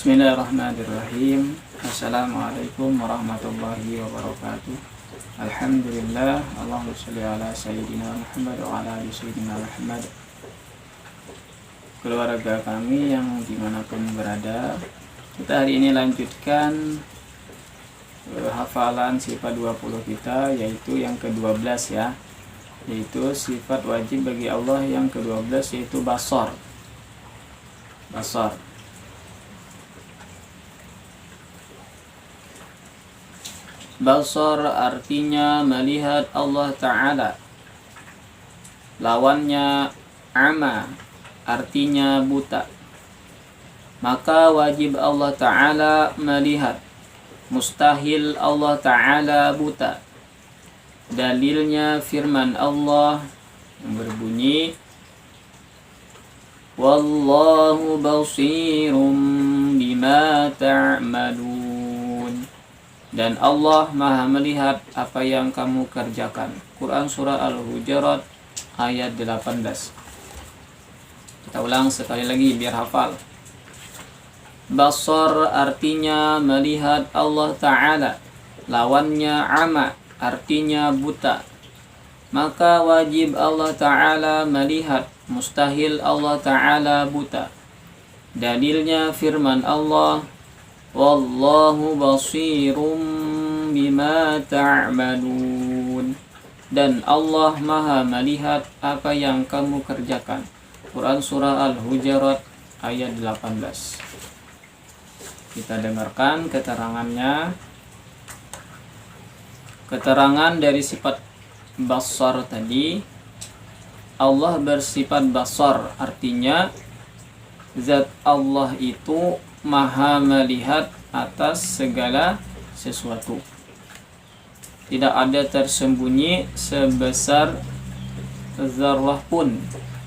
Bismillahirrahmanirrahim. Assalamualaikum warahmatullahi wabarakatuh. Alhamdulillah. Allahumma sholli ala sayyidina Muhammad wa ala ali sayyidina Muhammad. Keluarga kami yang dimanapun berada, kita hari ini lanjutkan hafalan sifat 20 kita, yaitu yang ke-12 ya, yaitu sifat wajib bagi Allah yang ke-12, yaitu basar. Basar artinya melihat Allah Ta'ala. Lawannya ama, artinya buta. Maka wajib Allah Ta'ala melihat, mustahil Allah Ta'ala buta. Dalilnya firman Allah yang berbunyi, Wallahu basirum bima ta'malun. Dan Allah maha melihat apa yang kamu kerjakan. Quran Surah Al-Hujurat ayat 18. Kita ulang sekali lagi biar hafal. Basar artinya melihat Allah Ta'ala. Lawannya ama, artinya buta. Maka wajib Allah Ta'ala melihat, mustahil Allah Ta'ala buta. Dalilnya firman Allah, Wallahu basirum bima ta'malun. Dan Allah maha melihat apa yang kamu kerjakan. Quran Surah Al-Hujurat ayat 18. Kita dengarkan keterangannya. Keterangan dari sifat basar tadi. Allah bersifat basar, artinya zat Allah itu maha melihat atas segala sesuatu. Tidak ada tersembunyi sebesar zarrah pun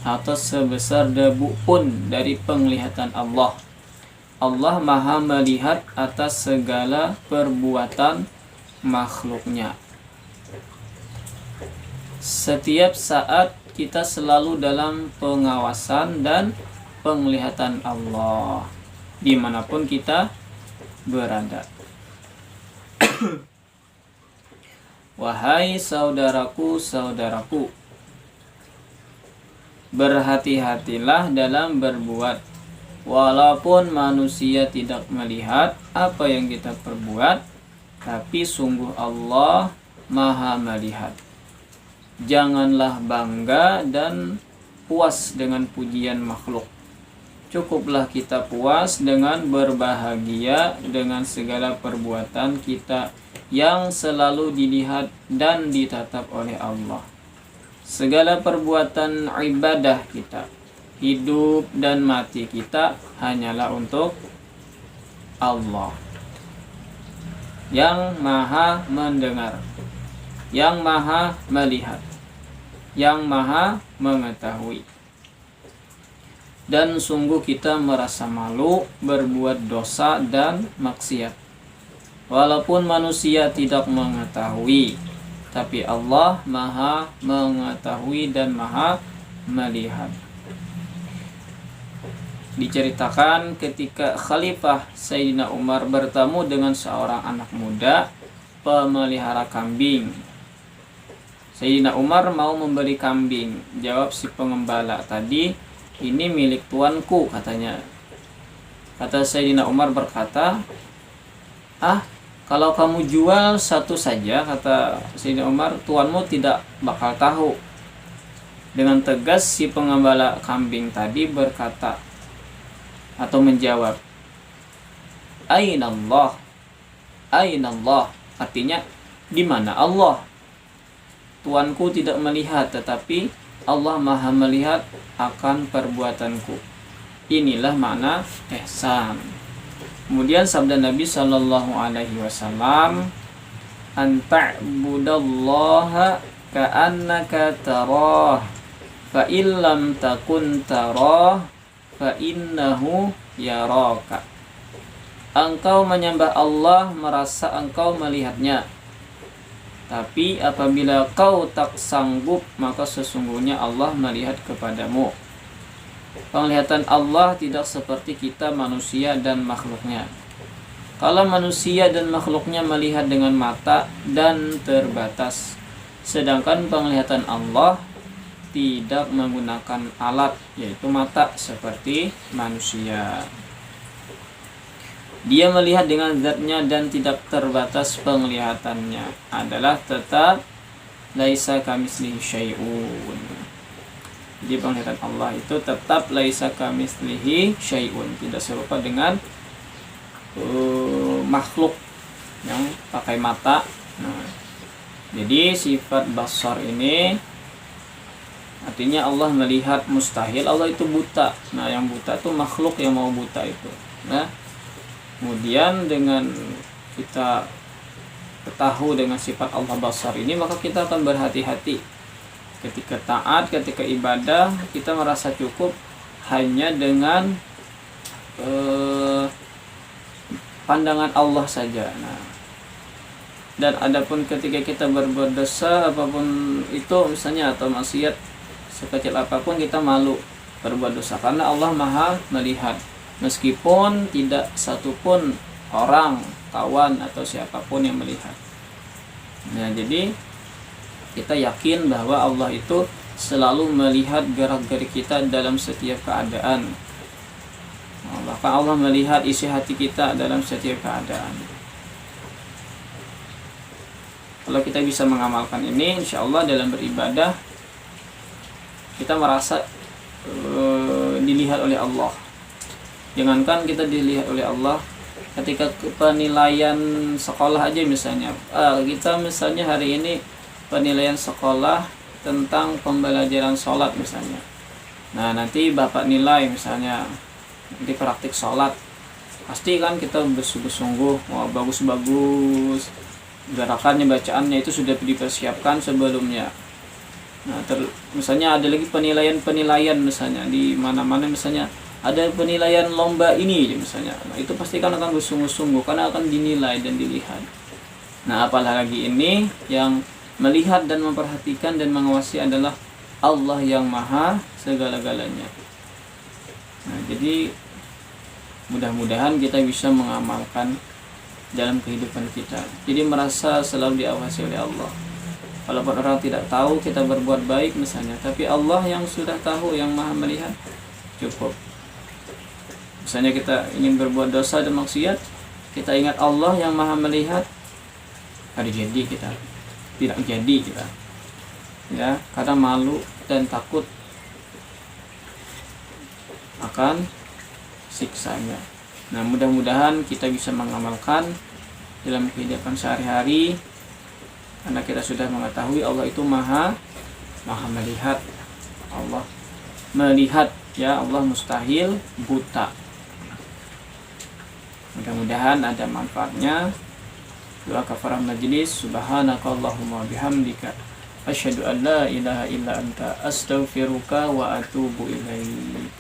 atau sebesar debu pun dari penglihatan Allah. Allah maha melihat atas segala perbuatan makhluknya. Setiap saat kita selalu dalam pengawasan dan penglihatan Allah, dimanapun kita berada. Wahai saudaraku, berhati-hatilah dalam berbuat, walaupun manusia tidak melihat apa yang kita perbuat, tapi sungguh Allah maha melihat. Janganlah bangga dan puas dengan pujian makhluk. Cukuplah kita puas dengan berbahagia dengan segala perbuatan kita yang selalu dilihat dan ditatap oleh Allah. Segala perbuatan ibadah kita, hidup dan mati kita hanyalah untuk Allah yang maha mendengar, yang maha melihat, yang maha mengetahui. Dan sungguh kita merasa malu berbuat dosa dan maksiat, walaupun manusia tidak mengetahui, tapi Allah maha mengetahui dan maha melihat. Diceritakan ketika Khalifah Sayyidina Umar bertemu dengan seorang anak muda pemelihara kambing. Sayyidina Umar mau membeli kambing. Jawab si pengembala tadi, ini milik tuanku, katanya. Kata Sayyidina Umar berkata, kalau kamu jual satu saja, kata Sayyidina Umar, tuanmu tidak bakal tahu. Dengan tegas si pengembala kambing tadi berkata atau menjawab, Ainallah, artinya di mana Allah? Tuanku tidak melihat, tetapi Allah maha melihat akan perbuatanku. Inilah makna ihsan. Kemudian sabda Nabi Sallallahu Alaihi Wasallam, Anta'budallaha ka'annaka tarah, fa illam takun tarah, fa innahu yaraka. Engkau menyembah Allah merasa engkau melihatnya, tapi apabila kau tak sanggup, maka sesungguhnya Allah melihat kepadamu. penglihatan Allah tidak seperti kita manusia dan makhluknya. Kalau manusia dan makhluknya melihat dengan mata dan terbatas, sedangkan penglihatan Allah tidak menggunakan alat, yaitu mata seperti manusia. Dia melihat dengan zatnya dan tidak terbatas penglihatannya, adalah tetap laisa kamitslihi syai'un. Jadi penglihatan Allah itu tetap laisa kamitslihi syai'un, tidak serupa dengan makhluk yang pakai mata. Nah, jadi sifat basar ini artinya Allah melihat mustahil, Allah itu buta. Nah, yang buta itu makhluk yang mau buta itu. Nah, kemudian dengan kita ketahui dengan sifat Allah basar ini, maka kita akan berhati-hati ketika taat, ketika ibadah. Kita merasa cukup hanya dengan pandangan Allah saja. Nah, dan adapun ketika kita berbuat dosa apapun itu misalnya atau maksiat sekecil apapun, kita malu berbuat dosa karena Allah Maha melihat, meskipun tidak satupun orang, kawan atau siapapun yang melihat. Nah, jadi kita yakin bahwa Allah itu selalu melihat gerak-gerik kita dalam setiap keadaan. Bahkan Allah melihat isi hati kita dalam setiap keadaan. Kalau kita bisa mengamalkan ini, insya Allah dalam beribadah kita merasa dilihat oleh Allah. Jangankan kita dilihat oleh Allah, ketika penilaian sekolah aja misalnya, kita misalnya hari ini penilaian sekolah tentang pembelajaran sholat misalnya. Nah, nanti bapak nilai misalnya di praktik sholat, pasti kan kita bersungguh-sungguh, wah bagus-bagus, gerakannya, bacaannya itu sudah dipersiapkan sebelumnya. Nah, misalnya ada lagi penilaian misalnya di mana-mana, misalnya ada penilaian lomba ini misalnya. Nah, itu pasti kan akan bersungguh-sungguh karena akan dinilai dan dilihat. Nah, apalagi ini yang melihat dan memperhatikan dan mengawasi adalah Allah yang maha segala-galanya. Nah, jadi mudah-mudahan kita bisa mengamalkan dalam kehidupan kita. Jadi merasa selalu diawasi oleh Allah. Walaupun orang tidak tahu kita berbuat baik misalnya, tapi Allah yang sudah tahu, yang maha melihat, cukup. Misalnya kita ingin berbuat dosa dan maksiat, kita ingat Allah yang maha melihat, ada jadi kita tidak jadi kita, ya, karena malu dan takut akan siksanya. Nah, mudah-mudahan kita bisa mengamalkan dalam kehidupan sehari-hari, karena kita sudah mengetahui Allah itu maha melihat. Allah melihat, ya, Allah mustahil buta. Mudah-mudahan ada manfaatnya. Doa kafarah majlis. Subhanakallahumma bihamdika asyhadu an la ilaha illa anta astaghfiruka wa atubu ilaik.